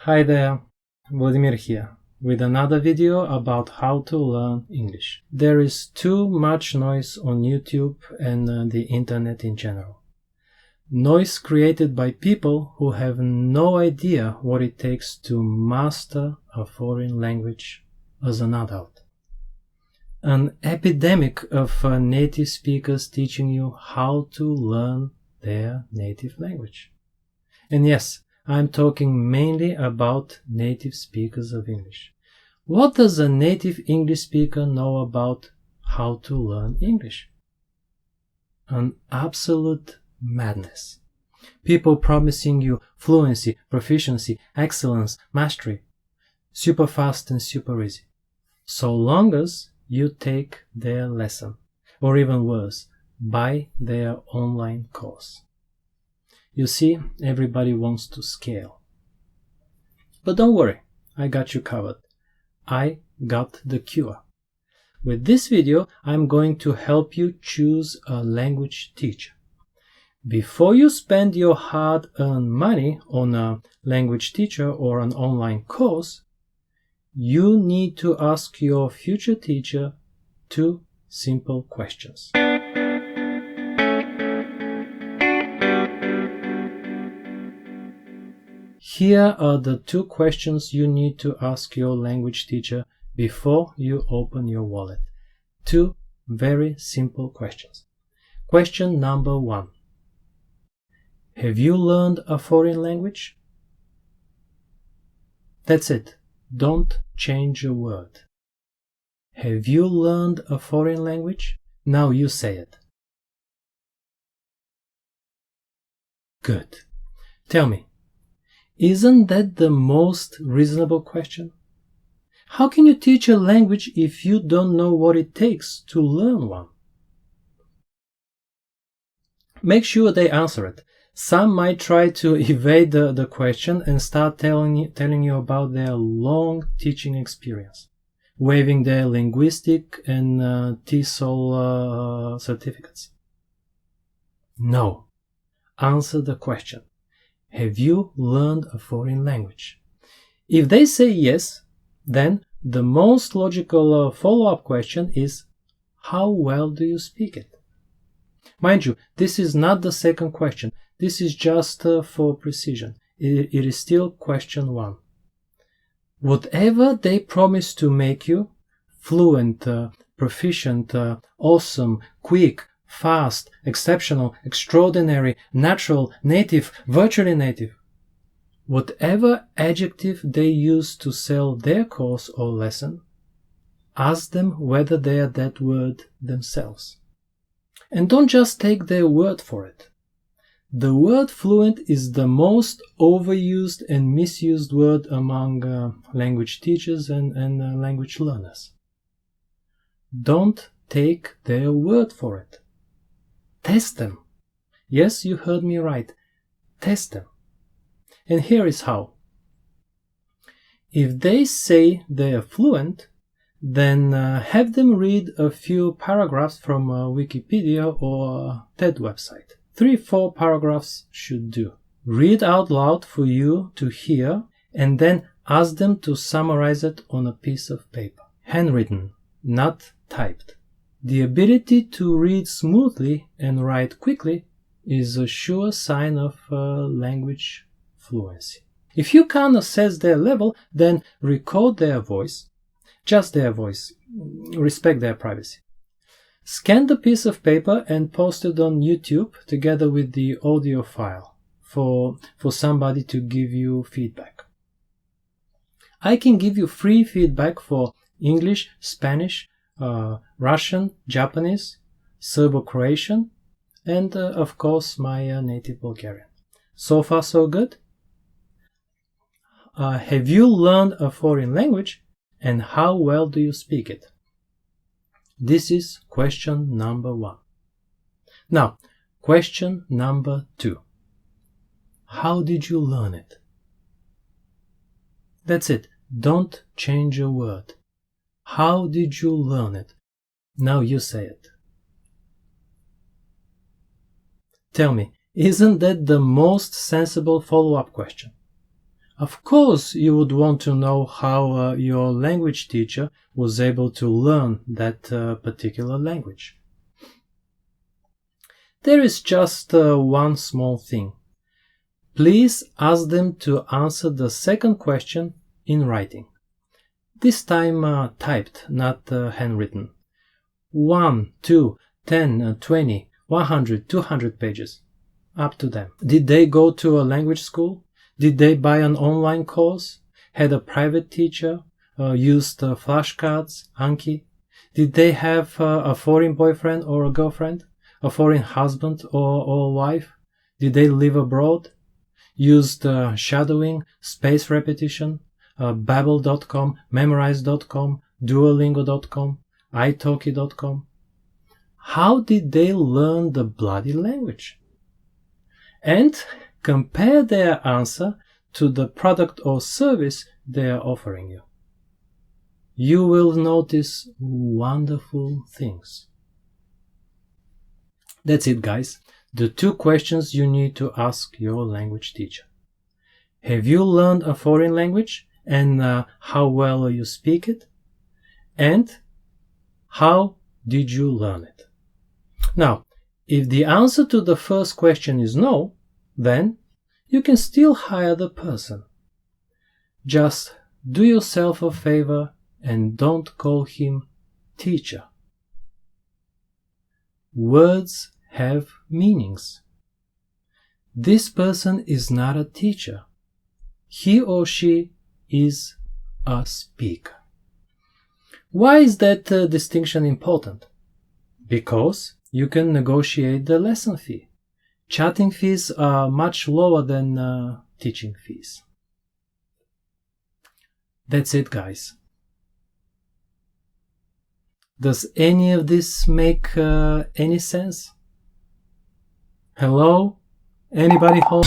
Hi there, Vladimir here, with another video about how to learn English. There is too much noise on YouTube and the internet in general. Noise created by people who have no idea what it takes to master a foreign language as an adult. An epidemic of native speakers teaching you how to learn their native language. And yes, I'm talking mainly about native speakers of English. What does a native English speaker know about how to learn English? An absolute madness. People promising you fluency, proficiency, excellence, mastery, super fast and super easy. So long as you take their lesson, or even worse, buy their online course. You see, everybody wants to scale. But don't worry, I got you covered. I got the cure. With this video, I'm going to help you choose a language teacher. Before you spend your hard-earned money on a language teacher or an online course, you need to ask your future teacher two simple questions. Here are the two questions you need to ask your language teacher before you open your wallet. Two very simple questions. Question number 1. Have you learned a foreign language? That's it. Don't change a word. Have you learned a foreign language? Now you say it. Good. Tell me, isn't that the most reasonable question? How can you teach a language if you don't know what it takes to learn one? Make sure they answer it. Some might try to evade the question and start telling you about their long teaching experience, waving their linguistic and TESOL certificates. No. Answer the question. Have you learned a foreign language? If they say yes, then the most logical follow-up question is, how well do you speak it? Mind you, this is not the second question. This is just for precision. It is still question 1. Whatever they promise to make you, fluent, proficient, awesome, quick, fast, exceptional, extraordinary, natural, native, virtually native. Whatever adjective they use to sell their course or lesson, ask them whether they are that word themselves. And don't just take their word for it. The word fluent is the most overused and misused word among language teachers and language learners. Don't take their word for it. Test them. Yes, you heard me right. Test them. And here is how. If they say they are fluent, then have them read a few paragraphs from Wikipedia or TED website. 3-4 paragraphs should do. Read out loud for you to hear and then ask them to summarize it on a piece of paper. Handwritten, not typed. The ability to read smoothly and write quickly is a sure sign of language fluency. If you can't assess their level, then record their voice, just their voice, respect their privacy. Scan the piece of paper and post it on YouTube together with the audio file for somebody to give you feedback. I can give you free feedback for English, Spanish, Russian, Japanese, Serbo-Croatian, and of course my native Bulgarian. So far so good? Have you learned a foreign language and how well do you speak it? This is question number 1. Now, question number 2. How did you learn it? That's it. Don't change a word. How did you learn it? Now you say it. Tell me, isn't that the most sensible follow-up question? Of course, you would want to know how your language teacher was able to learn that particular language. There is just one small thing. Please ask them to answer the second question in writing. This time typed, not handwritten. 1, 2, 10, 20, 100, 200 pages. Up to them. Did they go to a language school? Did they buy an online course? Had a private teacher? Used flashcards? Anki? Did they have a foreign boyfriend or a girlfriend? A foreign husband or wife? Did they live abroad? Used shadowing, space repetition, Babbel.com, Memrise.com, Duolingo.com, italki.com? How did they learn the bloody language? And compare their answer to the product or service they are offering you. You will notice wonderful things. That's it, guys. The 2 questions you need to ask your language teacher. Have you learned a foreign language and how well you speak it? And how did you learn it? Now, if the answer to the first question is no, then you can still hire the person. Just do yourself a favor and don't call him teacher. Words have meanings. This person is not a teacher. He or she is a speaker. Why is that distinction important? Because you can negotiate the lesson fee. Chatting fees are much lower than teaching fees. That's it, guys. Does any of this make any sense? Hello? Anybody home?